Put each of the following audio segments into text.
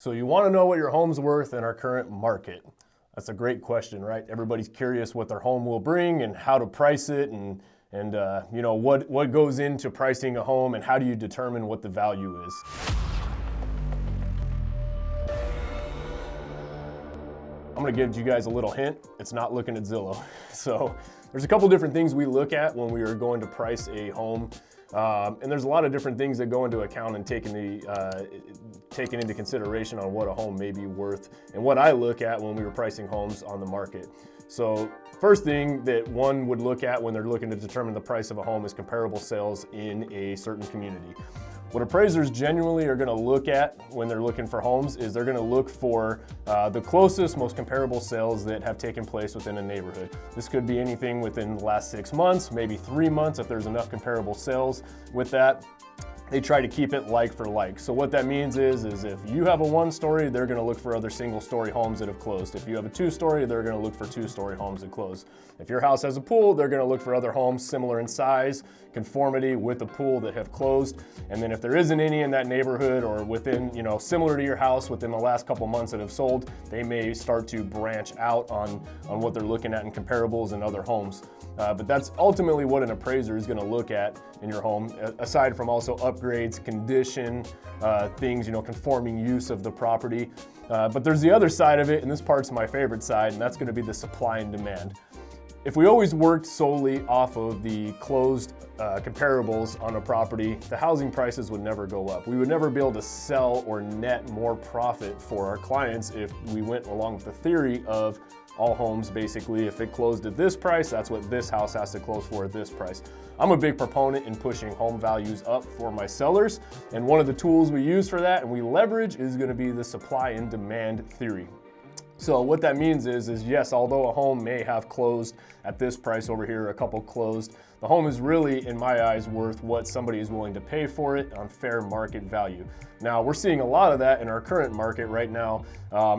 So you want to know what your home's worth in our current market? That's a great question, right? Everybody's curious what their home will bring and how to price it and what goes into pricing a home and how do you determine what the value is. I'm gonna give you guys a little hint. It's not looking at Zillow. So there's a couple different things we look at when we are going to price a home. And there's a lot of different things that go into account and taken into consideration on what a home may be worth and what I look at when we were pricing homes on the market. So first thing that one would look at when they're looking to determine the price of a home is comparable sales in a certain community. What appraisers genuinely are going to look at when they're looking for homes is they're going to look for the closest, most comparable sales that have taken place within a neighborhood. This could be anything within the last 6 months, maybe 3 months if there's enough comparable sales with that. They try to keep it like for like. So what that means is if you have a 1-story, they're gonna look for other single-story homes that have closed. If you have a 2-story, they're gonna look for 2-story homes that close. If your house has a pool, they're gonna look for other homes similar in size, conformity with the pool that have closed. And then if there isn't any in that neighborhood or within, similar to your house within the last couple months that have sold, they may start to branch out on what they're looking at in comparables and other homes. But that's ultimately what an appraiser is gonna look at in your home, aside from also upgrades, condition, things, conforming use of the property. But there's the other side of it, and this part's my favorite side, and that's gonna be the supply and demand. If we always worked solely off of the closed comparables on a property, the housing prices would never go up. We would never be able to sell or net more profit for our clients if we went along with the theory of all homes, basically, if it closed at this price, that's what this house has to close for at this price. I'm a big proponent in pushing home values up for my sellers, and one of the tools we use for that and we leverage is gonna be the supply and demand theory. So what that means is yes, although a home may have closed at this price over here, a couple closed, the home is really, in my eyes, worth what somebody is willing to pay for it on fair market value. Now, we're seeing a lot of that in our current market right now,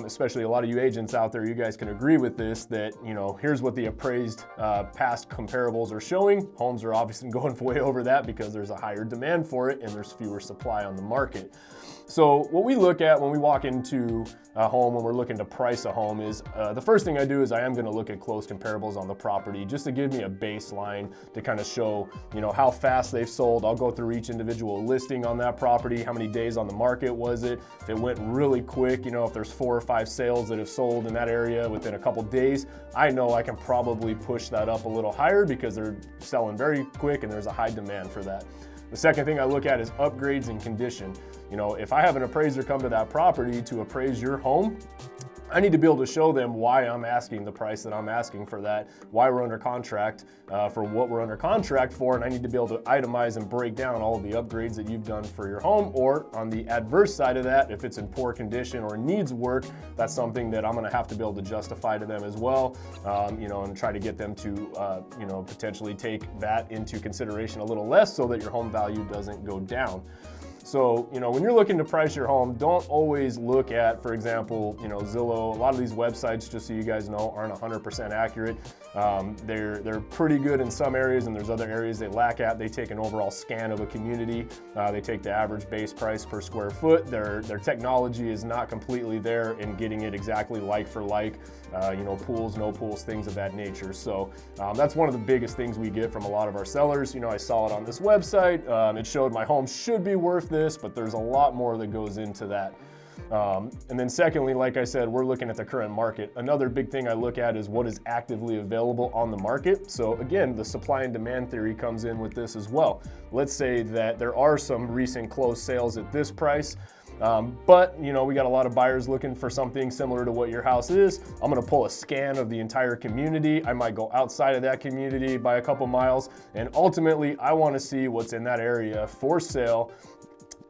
especially a lot of you agents out there, you guys can agree with this, that, here's what the appraised past comparables are showing. Homes are obviously going way over that because there's a higher demand for it and there's fewer supply on the market. So what we look at when we walk into a home, when we're looking to price a home, is the first thing I do is I am gonna look at close comparables on the property just to give me a baseline to kind of show, how fast they've sold. I'll go through each individual listing on that property, how many days on the market was it, if it went really quick, if there's 4 or 5 sales that have sold in that area within a couple days, I know I can probably push that up a little higher because they're selling very quick and there's a high demand for that. The second thing I look at is upgrades and condition. If I have an appraiser come to that property to appraise your home, I need to be able to show them why I'm asking the price that I'm asking for that, why we're under contract for what we're under contract for, and I need to be able to itemize and break down all of the upgrades that you've done for your home. Or on the adverse side of that, if it's in poor condition or needs work, that's something that I'm gonna have to be able to justify to them as well, and try to get them to, potentially take that into consideration a little less so that your home value doesn't go down. So, when you're looking to price your home, don't always look at, for example, Zillow. A lot of these websites, just so you guys know, aren't 100% accurate. They're pretty good in some areas, and there's other areas they lack at. They take an overall scan of a community. They take the average base price per square foot. Their technology is not completely there in getting it exactly like for like, pools, no pools, things of that nature. So that's one of the biggest things we get from a lot of our sellers. I saw it on this website. It showed my home should be worth this, but there's a lot more that goes into that. And then secondly, like I said, we're looking at the current market. Another big thing I look at is what is actively available on the market. So again, the supply and demand theory comes in with this as well. Let's say that there are some recent closed sales at this price, but we got a lot of buyers looking for something similar to what your house is. I'm gonna pull a scan of the entire community. I might go outside of that community by a couple miles, and ultimately I wanna see what's in that area for sale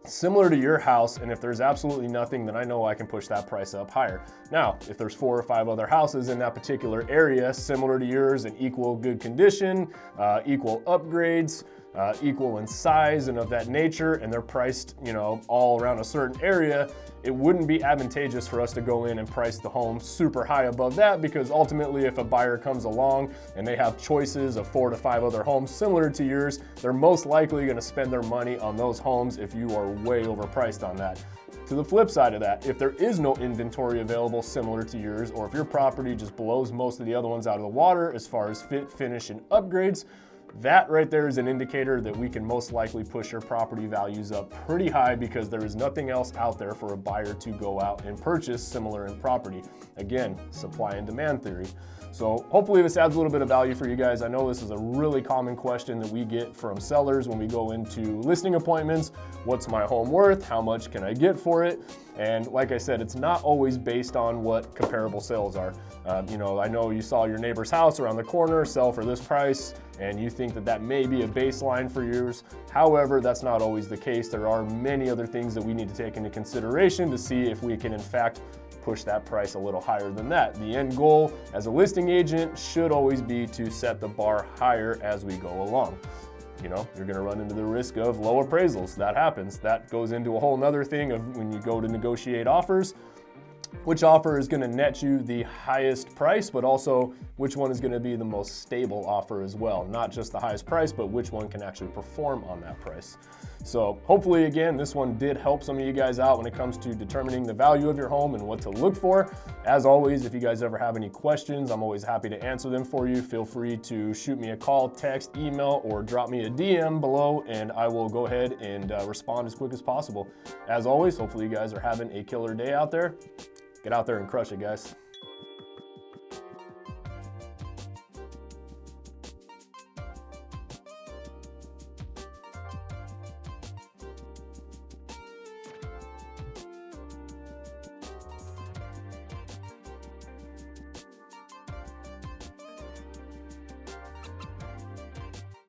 similar to your house, and if there's absolutely nothing, then I know I can push that price up higher. Now, if there's 4 or 5 other houses in that particular area similar to yours in equal good condition, equal upgrades, equal in size and of that nature, and they're priced, you know, all around a certain area, it wouldn't be advantageous for us to go in and price the home super high above that, because ultimately if a buyer comes along and they have choices of 4 to 5 other homes similar to yours, they're most likely going to spend their money on those homes if you are way overpriced on that. To the flip side of that, if there is no inventory available similar to yours, or if your property just blows most of the other ones out of the water as far as fit, finish, and upgrades, that right there is an indicator that we can most likely push your property values up pretty high, because there is nothing else out there for a buyer to go out and purchase similar in property. Again, supply and demand theory. So hopefully this adds a little bit of value for you guys. I know this is a really common question that we get from sellers when we go into listing appointments. What's my home worth? How much can I get for it? And like I said, it's not always based on what comparable sales are. You know, I know you saw your neighbor's house around the corner sell for this price, and you think that that may be a baseline for yours. However, that's not always the case. There are many other things that we need to take into consideration to see if we can in fact push that price a little higher than that. The end goal as a listing agent should always be to set the bar higher as we go along. You know, you're gonna run into the risk of low appraisals. That happens. That goes into a whole nother thing of when you go to negotiate offers, which offer is going to net you the highest price, but also which one is going to be the most stable offer as well. Not just the highest price, but which one can actually perform on that price. So hopefully, again, this one did help some of you guys out when it comes to determining the value of your home and what to look for. As always, if you guys ever have any questions, I'm always happy to answer them for you. Feel free to shoot me a call, text, email, or drop me a DM below, and I will go ahead and respond as quick as possible. As always, hopefully you guys are having a killer day out there. Get out there and crush it, guys.